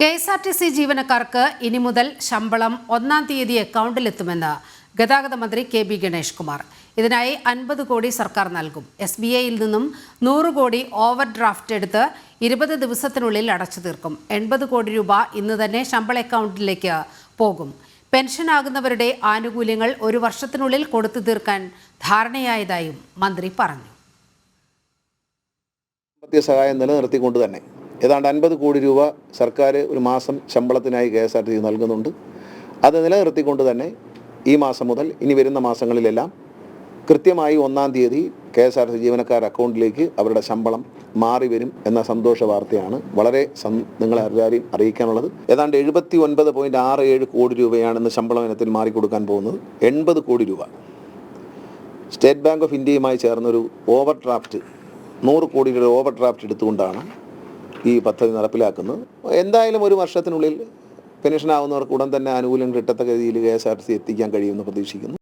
KSRTC ജീവനക്കാർക്ക് ഇനി മുതൽ ശമ്പളം 1-ാം തീയതി അക്കൗണ്ടിലെത്തുമെന്ന് ഗതാഗത മന്ത്രി KB ഗണേഷ് കുമാർ. ഇതിനായി 50 കോടി സർക്കാർ നൽകും. SBIയിൽ നിന്നും 100 കോടി ഓവർ ഡ്രാഫ്റ്റ് എടുത്ത് 20 ദിവസത്തിനുള്ളിൽ അടച്ചു തീർക്കും. 80 കോടി രൂപ ഇന്ന് തന്നെ ശമ്പള അക്കൗണ്ടിലേക്ക് പോകും. പെൻഷനാകുന്നവരുടെ ആനുകൂല്യങ്ങൾ 1 വർഷത്തിനുള്ളിൽ കൊടുത്തു തീർക്കാൻ ധാരണയായതായും മന്ത്രി പറഞ്ഞു. സഹായം നിലനിർത്തിക്കൊണ്ട് തന്നെ ഏതാണ്ട് 50 കോടി രൂപ സർക്കാർ ഒരു മാസം ശമ്പളത്തിനായി KSRTC നൽകുന്നുണ്ട്. അത് നിലനിർത്തിക്കൊണ്ട് തന്നെ ഈ മാസം മുതൽ ഇനി വരുന്ന മാസങ്ങളിലെല്ലാം കൃത്യമായി 1-ാം തീയതി KSRTC ജീവനക്കാരുടെ അക്കൗണ്ടിലേക്ക് അവരുടെ ശമ്പളം മാറി വരും എന്ന സന്തോഷ വാർത്തയാണ് വളരെ നിങ്ങളെ എല്ലാവരെയും അറിയിക്കാനുള്ളത്. ഏതാണ്ട് 79.67 കോടി രൂപയാണ് ഇന്ന് ശമ്പളം ഇനത്തിൽ മാറിക്കൊടുക്കാൻ പോകുന്നത്. 80 കോടി രൂപ സ്റ്റേറ്റ് ബാങ്ക് ഓഫ് ഇന്ത്യയുമായി ചേർന്നൊരു ഓവർ ഡ്രാഫ്റ്റ് 100 കോടി രൂപ ഓവർ ഡ്രാഫ്റ്റ് എടുത്തുകൊണ്ടാണ് ഈ പദ്ധതി നടപ്പിലാക്കുന്നത്. എന്തായാലും 1 വർഷത്തിനുള്ളിൽ പെൻഷനാവുന്നവർക്ക് ഉടൻ തന്നെ ആനുകൂല്യം കിട്ടത്തക്ക രീതിയിൽ KSRTC എത്തിക്കാൻ കഴിയുമെന്ന് പ്രതീക്ഷിക്കുന്നു.